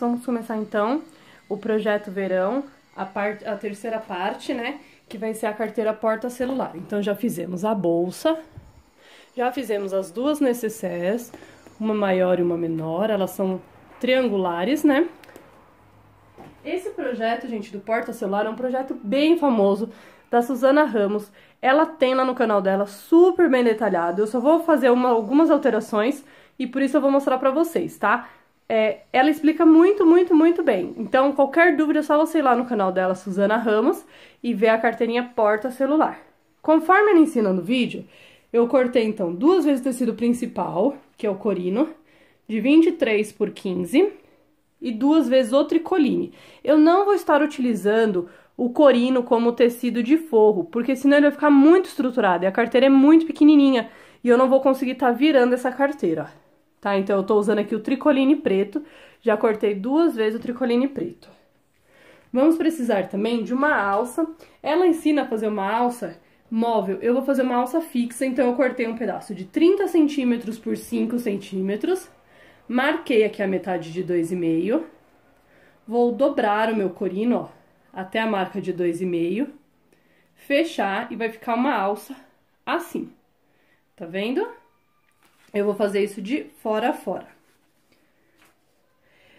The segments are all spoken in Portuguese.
vamos começar então o projeto verão, a terceira parte, né? Que vai ser a carteira porta-celular. Então, já fizemos a bolsa, já fizemos as duas nécessaires, uma maior e uma menor, elas são triangulares, né? Esse projeto, gente, do porta-celular é um projeto bem famoso, da Suzana Ramos. Ela tem lá no canal dela, super bem detalhado. Eu só vou fazer algumas alterações e por isso eu vou mostrar pra vocês, tá? Ela explica muito bem. Então, qualquer dúvida é só você ir lá no canal dela, Suzana Ramos, e ver a carteirinha porta-celular. Conforme ela ensina no vídeo, eu cortei, então, 2 vezes o tecido principal, que é o corino, de 23 por 15, e 2 vezes o tricoline. Eu não vou estar utilizando o corino como tecido de forro, porque senão ele vai ficar muito estruturado, e a carteira é muito pequenininha, e eu não vou conseguir estar virando essa carteira, tá? Então, eu tô usando aqui o tricoline preto, já cortei 2 vezes o tricoline preto. Vamos precisar também de uma alça. Ela ensina a fazer uma alça móvel, eu vou fazer uma alça fixa, então eu cortei um pedaço de 30 centímetros por 5 centímetros, marquei aqui a metade de 2,5, vou dobrar o meu corino, ó, até a marca de 2,5, fechar e vai ficar uma alça assim, tá vendo? Eu vou fazer isso de fora a fora.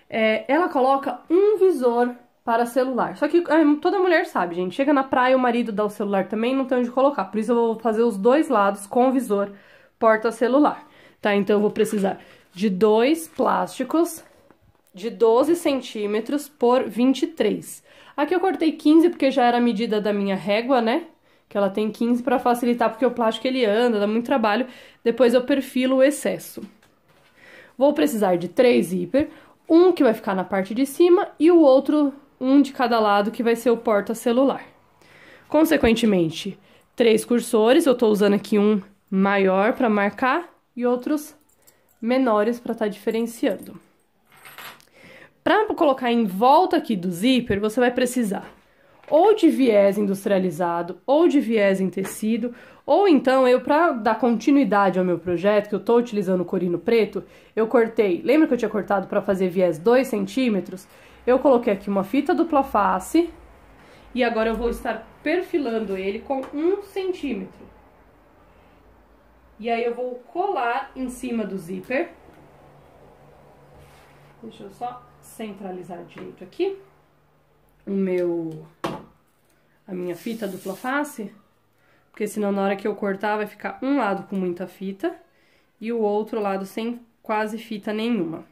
Ela coloca um visor para celular. Só que toda mulher sabe, gente. Chega na praia, o marido dá o celular também, não tem onde colocar. Por isso eu vou fazer os dois lados com o visor porta-celular, tá? Então eu vou precisar de 2 plásticos de 12 centímetros por 23. Aqui eu cortei 15 porque já era a medida da minha régua, né? Que ela tem 15 para facilitar, porque o plástico ele anda, dá muito trabalho. Depois eu perfilo o excesso. Vou precisar de 3 zíper, um que vai ficar na parte de cima e o outro, um de cada lado, que vai ser o porta-celular. Consequentemente, 3 cursores, eu tô usando aqui um maior para marcar e outros menores para estar diferenciando. Para colocar em volta aqui do zíper, você vai precisar ou de viés industrializado, ou de viés em tecido, ou então para dar continuidade ao meu projeto, que eu tô utilizando o corino preto, eu cortei, lembra que eu tinha cortado para fazer viés 2 centímetros? Eu coloquei aqui uma fita dupla face, e agora eu vou estar perfilando ele com 1 centímetro. E aí eu vou colar em cima do zíper. Deixa eu só centralizar direito aqui a minha fita dupla face, porque senão na hora que eu cortar vai ficar um lado com muita fita e o outro lado sem quase fita nenhuma.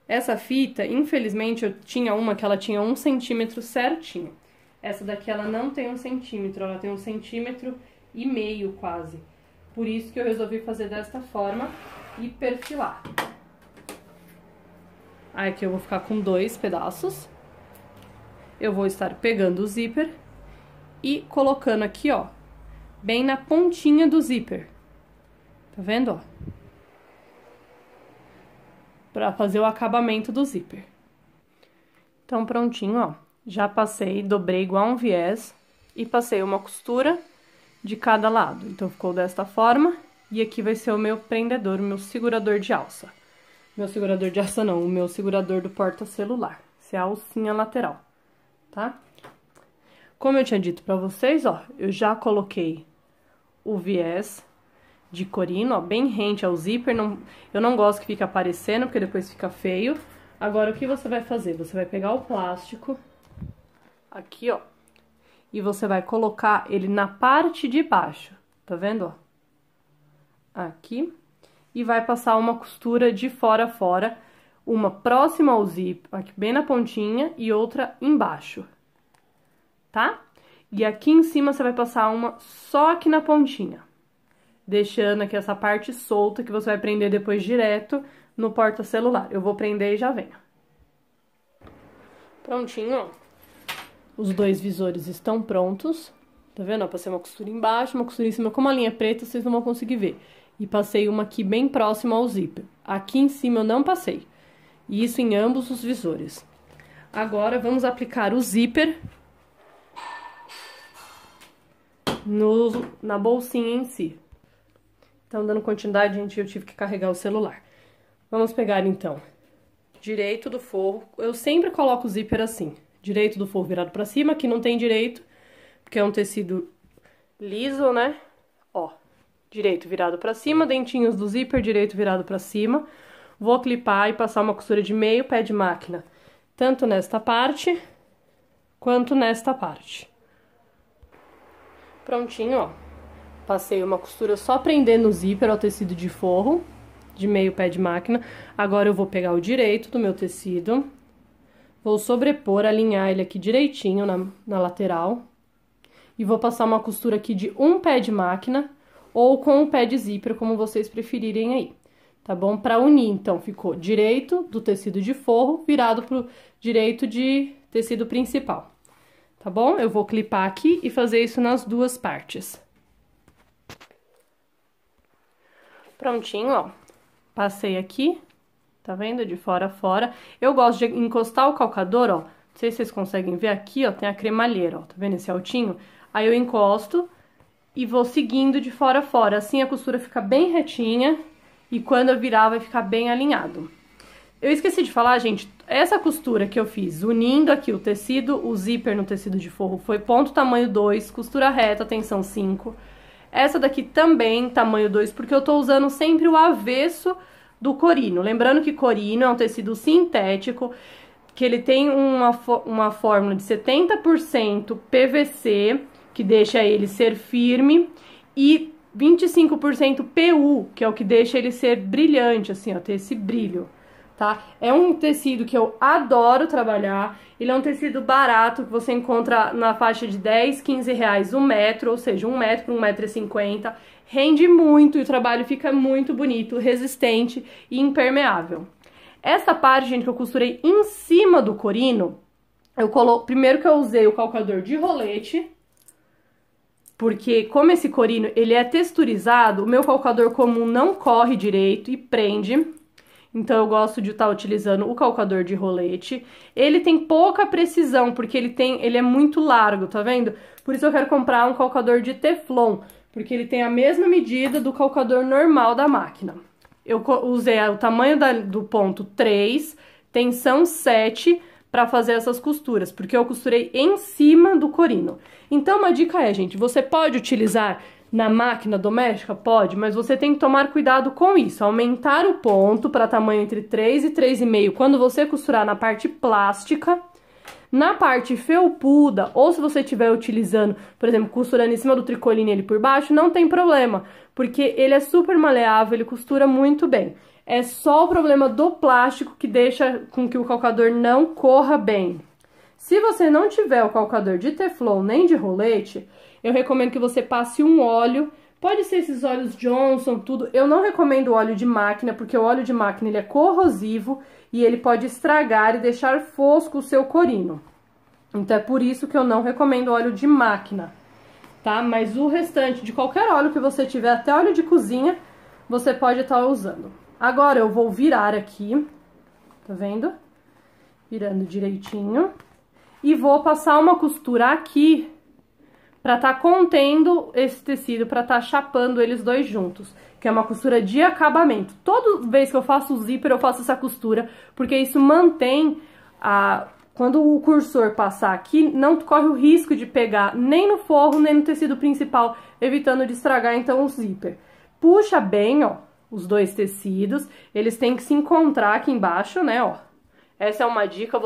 Essa fita, infelizmente, eu tinha uma que ela tinha 1 centímetro certinho. Essa daqui ela não tem 1 centímetro, ela tem 1,5 centímetro quase. Por isso que eu resolvi fazer desta forma e perfilar. Aí aqui eu vou ficar com 2 pedaços. Eu vou estar pegando o zíper e colocando aqui, ó, bem na pontinha do zíper. Tá vendo, ó? Pra fazer o acabamento do zíper. Então, prontinho, ó. Já passei, dobrei igual um viés e passei uma costura de cada lado. Então, ficou desta forma. E aqui vai ser o meu prendedor, o meu segurador de alça. Meu segurador de alça não, o meu segurador do porta-celular. Essa é a alcinha lateral, tá? Como eu tinha dito pra vocês, ó, eu já coloquei o viés de corino, ó, bem rente ao zíper. Eu não gosto que fique aparecendo, porque depois fica feio. Agora, o que você vai fazer? Você vai pegar o plástico, aqui, ó, e você vai colocar ele na parte de baixo, tá vendo, ó? Aqui. E vai passar uma costura de fora a fora, uma próxima ao zíper, aqui bem na pontinha, e outra embaixo, tá? E aqui em cima você vai passar uma só aqui na pontinha, deixando aqui essa parte solta que você vai prender depois direto no porta-celular. Eu vou prender e já venho. Prontinho, ó. Os 2 visores estão prontos, tá vendo? Eu passei uma costura embaixo, uma costura em cima. Como a linha é preta, vocês não vão conseguir ver. E passei uma aqui bem próxima ao zíper. Aqui em cima eu não passei. E isso em ambos os visores. Agora, vamos aplicar o zíper na bolsinha em si. Então, dando continuidade, gente, eu tive que carregar o celular. Vamos pegar, então, direito do forro. Eu sempre coloco o zíper assim, direito do forro virado pra cima, aqui não tem direito, porque é um tecido liso, né? Ó, direito virado pra cima, dentinhos do zíper, direito virado pra cima. Vou clipar e passar uma costura de meio pé de máquina, tanto nesta parte, quanto nesta parte. Prontinho, ó. Passei uma costura só prendendo o zíper ao tecido de forro, de meio pé de máquina. Agora eu vou pegar o direito do meu tecido, vou sobrepor, alinhar ele aqui direitinho na lateral. E vou passar uma costura aqui de um pé de máquina, ou com um pé de zíper, como vocês preferirem aí. Tá bom? Pra unir, então, ficou direito do tecido de forro virado pro direito de tecido principal. Tá bom? Eu vou clipar aqui e fazer isso nas duas partes. Prontinho, ó. Passei aqui, tá vendo? De fora a fora. Eu gosto de encostar o calcador, ó. Não sei se vocês conseguem ver aqui, ó, tem a cremalheira, ó. Tá vendo esse altinho? Aí eu encosto e vou seguindo de fora a fora. Assim a costura fica bem retinha. E quando eu virar, vai ficar bem alinhado. Eu esqueci de falar, gente, essa costura que eu fiz, unindo aqui o tecido, o zíper no tecido de forro, foi ponto tamanho 2, costura reta, tensão 5. Essa daqui também, tamanho 2, porque eu tô usando sempre o avesso do corino. Lembrando que corino é um tecido sintético, que ele tem uma fórmula de 70% PVC, que deixa ele ser firme, e 25% PU, que é o que deixa ele ser brilhante, assim, ó, ter esse brilho, tá? É um tecido que eu adoro trabalhar, ele é um tecido barato, que você encontra na faixa de 10, 15 reais um metro, ou seja, 1 metro por 1,50 m, rende muito e o trabalho fica muito bonito, resistente e impermeável. Essa parte, gente, que eu costurei em cima do corino, primeiro que eu usei o calcador de rolete, porque como esse corino ele é texturizado, o meu calcador comum não corre direito e prende. Então eu gosto de estar utilizando o calcador de rolete. Ele tem pouca precisão, porque ele é muito largo, tá vendo? Por isso eu quero comprar um calcador de teflon, porque ele tem a mesma medida do calcador normal da máquina. Eu usei o tamanho do ponto 3, tensão 7, para fazer essas costuras, porque eu costurei em cima do corino. Então, uma dica é, gente, você pode utilizar na máquina doméstica? Pode, mas você tem que tomar cuidado com isso. Aumentar o ponto para tamanho entre 3 e 3,5 quando você costurar na parte plástica. Na parte felpuda, ou se você estiver utilizando, por exemplo, costurando em cima do tricoline ele por baixo, não tem problema, porque ele é super maleável, ele costura muito bem. É só o problema do plástico que deixa com que o calcador não corra bem. Se você não tiver o calcador de teflon nem de rolete, eu recomendo que você passe um óleo. Pode ser esses óleos Johnson, tudo. Eu não recomendo óleo de máquina, porque o óleo de máquina ele é corrosivo e ele pode estragar e deixar fosco o seu corino. Então é por isso que eu não recomendo óleo de máquina, tá? Mas o restante de qualquer óleo que você tiver, até óleo de cozinha, você pode estar usando. Agora eu vou virar aqui, tá vendo? Virando direitinho. E vou passar uma costura aqui pra tá contendo esse tecido, pra tá chapando eles dois juntos. Que é uma costura de acabamento. Toda vez que eu faço o zíper, eu faço essa costura, porque isso mantém quando o cursor passar aqui, não corre o risco de pegar nem no forro, nem no tecido principal, evitando de estragar, então, o zíper. Puxa bem, ó, os dois tecidos, eles têm que se encontrar aqui embaixo, né, ó. Essa é uma dica,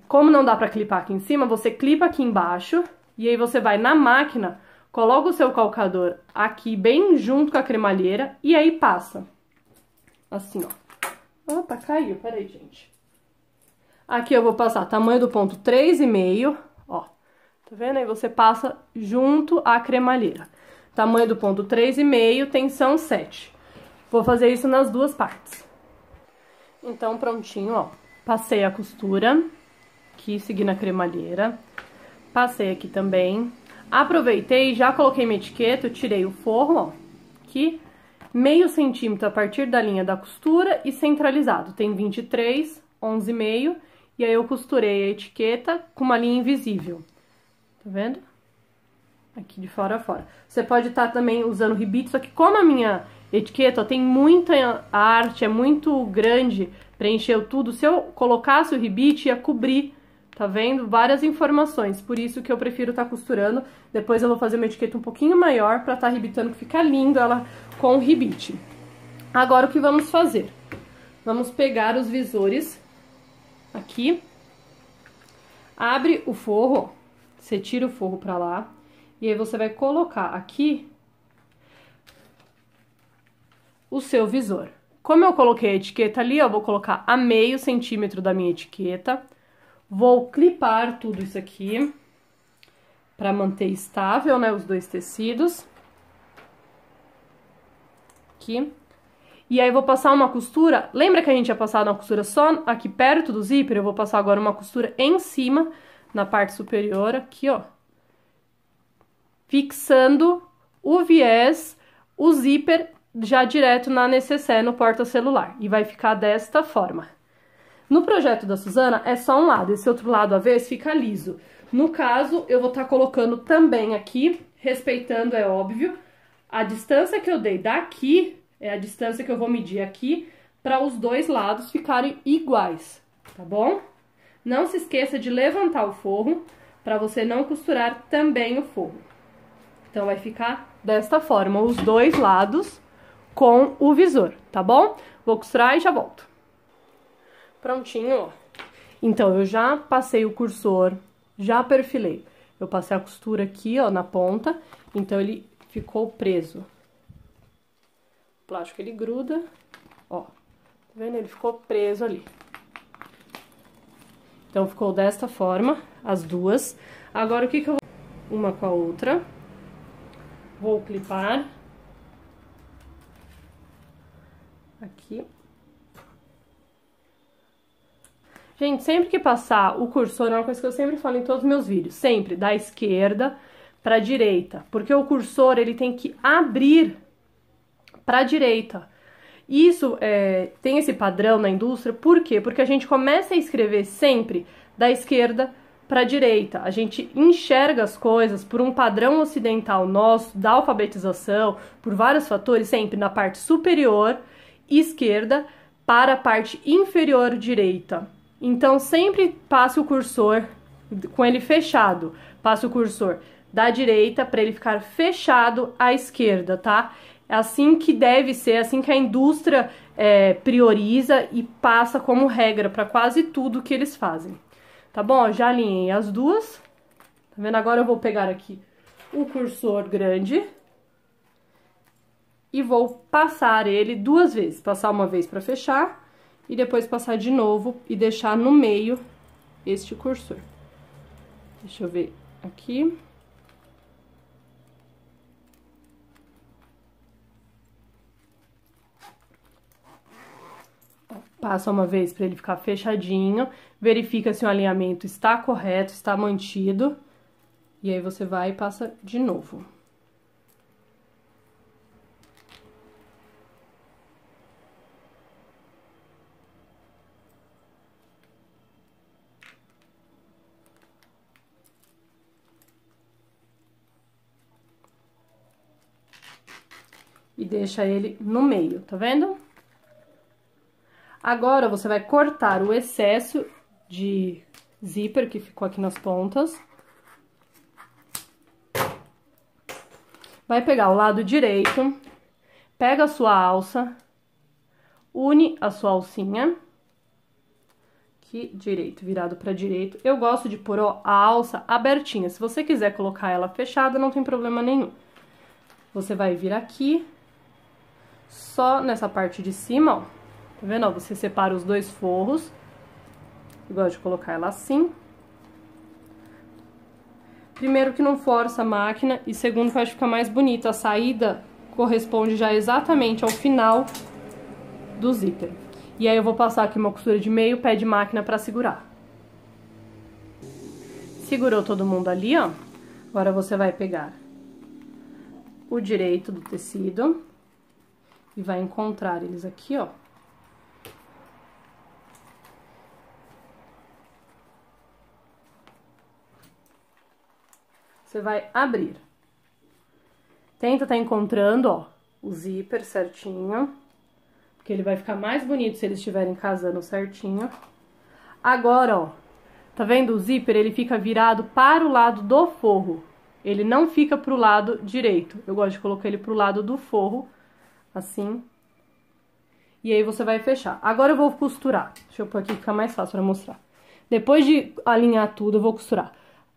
como não dá pra clipar aqui em cima, você clipa aqui embaixo, e aí você vai na máquina, coloca o seu calcador aqui bem junto com a cremalheira, e aí passa. Assim, ó. Opa, caiu, peraí, gente. Aqui eu vou passar tamanho do ponto 3,5, ó. Tá vendo? Aí você passa junto à cremalheira. Tamanho do ponto 3,5, tensão 7. Vou fazer isso nas duas partes. Então, prontinho, ó. Passei a costura, aqui, seguindo a cremalheira. Passei aqui também. Aproveitei, já coloquei minha etiqueta, eu tirei o forro, ó. Aqui, meio centímetro a partir da linha da costura e centralizado. Tem 23, 11,5. E aí eu costurei a etiqueta com uma linha invisível. Tá vendo? Aqui de fora a fora. Você pode estar também usando ribite, só que como a minha etiqueta ó, tem muita arte, é muito grande, Preencheu tudo. Se eu colocasse o ribite, ia cobrir, tá vendo? Várias informações. Por isso que eu prefiro estar costurando. Depois eu vou fazer uma etiqueta um pouquinho maior pra estar ribitando, que fica lindo ela com o ribite. Agora, o que vamos fazer? Vamos pegar os visores aqui. Abre o forro, ó. Você tira o forro pra lá. E aí, você vai colocar aqui o seu visor. Como eu coloquei a etiqueta ali, eu vou colocar a meio centímetro da minha etiqueta. Vou clipar tudo isso aqui para manter estável, né, os dois tecidos. Aqui. E aí, vou passar uma costura. Lembra que a gente ia passar uma costura só aqui perto do zíper? Eu vou passar agora uma costura em cima, na parte superior, aqui, ó. Fixando o viés, o zíper já direto na nécessaire, no porta-celular. E vai ficar desta forma. No projeto da Suzana, é só um lado. Esse outro lado avesso fica liso. No caso, eu vou estar colocando também aqui, respeitando, é óbvio, a distância que eu dei daqui, é a distância que eu vou medir aqui, para os dois lados ficarem iguais, tá bom? Não se esqueça de levantar o forro, para você não costurar também o forro. Então, vai ficar desta forma, os dois lados com o visor, tá bom? Vou costurar e já volto. Prontinho, ó. Então, eu já passei o cursor, já perfilei. Eu passei a costura aqui, ó, na ponta, então ele ficou preso. O plástico, ele gruda, ó. Tá vendo? Ele ficou preso ali. Então, ficou desta forma, as duas. Agora, o que que eu vou... Uma com a outra. Vou clipar. Aqui. Gente, sempre que passar o cursor, é uma coisa que eu sempre falo em todos os meus vídeos, sempre da esquerda para a direita, porque o cursor, ele tem que abrir para a direita. Isso tem esse padrão na indústria, por quê? Porque a gente começa a escrever sempre da esquerda para a direita. A gente enxerga as coisas por um padrão ocidental nosso, da alfabetização, por vários fatores, sempre na parte superior esquerda para a parte inferior direita. Então, sempre passe o cursor com ele fechado. Passe o cursor da direita para ele ficar fechado à esquerda, tá? É assim que deve ser, assim que a indústria prioriza e passa como regra para quase tudo que eles fazem. Tá bom? Já alinhei as duas. Tá vendo? Agora eu vou pegar aqui o cursor grande e vou passar ele duas vezes. Passar uma vez para fechar e depois passar de novo e deixar no meio este cursor. Deixa eu ver aqui. Passa uma vez para ele ficar fechadinho, verifica se o alinhamento está correto, está mantido, e aí você vai e passa de novo. E deixa ele no meio, tá vendo? Agora, você vai cortar o excesso de zíper que ficou aqui nas pontas. Vai pegar o lado direito, pega a sua alça, une a sua alcinha, aqui direito, virado para direito. Eu gosto de pôr a alça abertinha. Se você quiser colocar ela fechada, não tem problema nenhum. Você vai vir aqui, só nessa parte de cima, ó. Tá vendo? Ó, você separa os dois forros. Eu gosto de colocar ela assim. Primeiro que não força a máquina e segundo que eu acho que fica mais bonita. A saída corresponde já exatamente ao final do zíper. E aí eu vou passar aqui uma costura de meio pé de máquina pra segurar. Segurou todo mundo ali, ó. Agora você vai pegar o direito do tecido e vai encontrar eles aqui, ó. Você vai abrir. Tenta tá encontrando, ó, o zíper certinho. porque ele vai ficar mais bonito se eles estiverem casando certinho. Agora, ó, tá vendo o zíper? Ele fica virado para o lado do forro. Ele não fica pro lado direito. Eu gosto de colocar ele pro lado do forro, assim. E aí você vai fechar. Agora eu vou costurar. Deixa eu pôr aqui que fica mais fácil pra mostrar. Depois de alinhar tudo, eu vou costurar.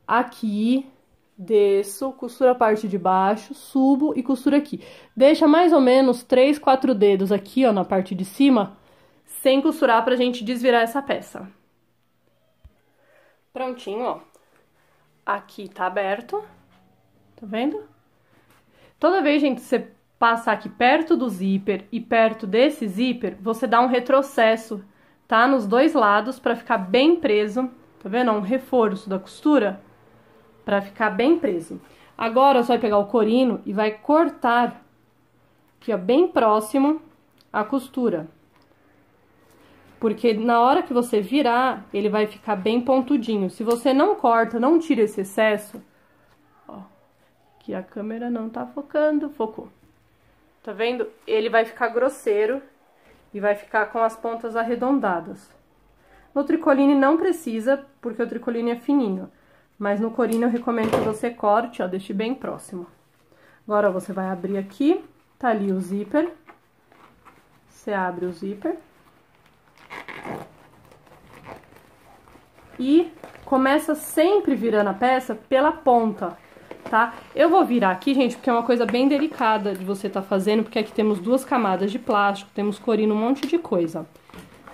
Aqui, desço, costuro a parte de baixo, subo e costuro aqui. Deixa mais ou menos 3, 4 dedos aqui, ó, na parte de cima, sem costurar pra gente desvirar essa peça. Prontinho, ó. Aqui tá aberto. Tá vendo? Toda vez, gente, você passar aqui perto do zíper e perto desse zíper, você dá um retrocesso, tá? Nos dois lados, pra ficar bem preso. Tá vendo? Um reforço da costura pra ficar bem preso. Agora, você vai pegar o corino e vai cortar aqui, ó, bem próximo à costura. Porque na hora que você virar, ele vai ficar bem pontudinho. Se você não corta, não tira esse excesso, ó, que a câmera não tá focando, focou. Tá vendo? Ele vai ficar grosseiro e vai ficar com as pontas arredondadas. No tricoline não precisa, porque o tricoline é fininho. Mas no corino eu recomendo que você corte, ó, deixe bem próximo. Agora, ó, você vai abrir aqui, tá ali o zíper. Você abre o zíper. E começa sempre virando a peça pela ponta, tá? Eu vou virar aqui, gente, porque é uma coisa bem delicada de você tá fazendo, porque aqui temos 2 camadas de plástico, temos corino, um monte de coisa,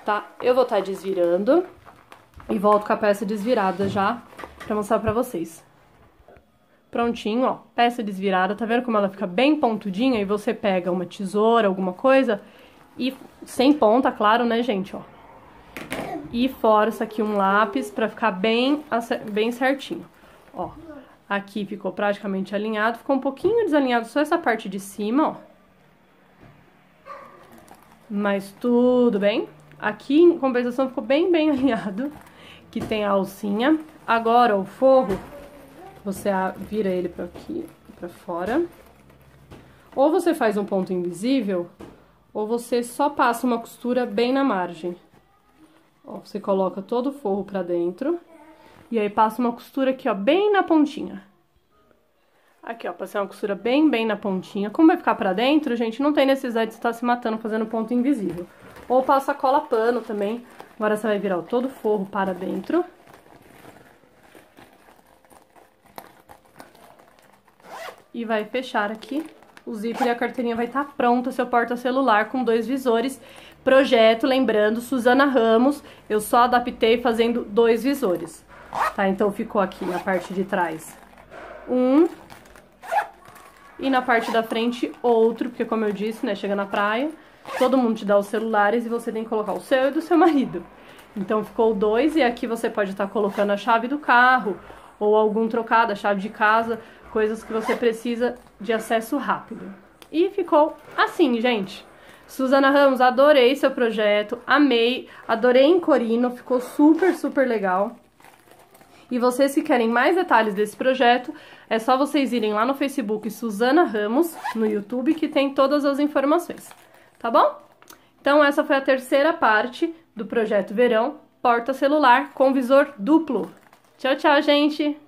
tá? Eu vou tá desvirando e volto com a peça desvirada já pra mostrar pra vocês. Prontinho, ó, peça desvirada, tá vendo como ela fica bem pontudinha? E você pega uma tesoura, alguma coisa, e sem ponta, claro, né, gente, ó. E força aqui um lápis pra ficar bem certinho, ó. Aqui ficou praticamente alinhado, ficou um pouquinho desalinhado só essa parte de cima, ó. Mas tudo bem. Aqui, em compensação, ficou bem alinhado, que tem a alcinha. Agora, o forro, você vira ele pra aqui, pra fora. Ou você faz um ponto invisível, ou você só passa uma costura bem na margem. Ó, você coloca todo o forro pra dentro. E aí passa uma costura aqui, ó, bem na pontinha. Aqui, ó, passei uma costura bem na pontinha. Como vai ficar pra dentro, gente, não tem necessidade de estar se matando fazendo ponto invisível. Ou passa cola pano também. Agora você vai virar todo o forro para dentro. E vai fechar aqui o zíper e a carteirinha vai estar pronta, seu porta-celular com 2 visores. Projeto, lembrando, Suzana Ramos, eu só adaptei fazendo 2 visores, tá? Então ficou aqui na parte de trás um e na parte da frente outro, porque como eu disse, né, chega na praia, todo mundo te dá os celulares e você tem que colocar o seu e do seu marido. Então ficou 2 e aqui você pode estar colocando a chave do carro ou algum trocado, a chave de casa, coisas que você precisa de acesso rápido. E ficou assim, gente. Suzana Ramos, adorei seu projeto, amei, adorei em corino, ficou super legal. E vocês que querem mais detalhes desse projeto, é só vocês irem lá no Facebook Suzana Ramos, no YouTube, que tem todas as informações, tá bom? Então essa foi a terceira parte do projeto Verão, porta celular com visor duplo. Tchau, tchau, gente!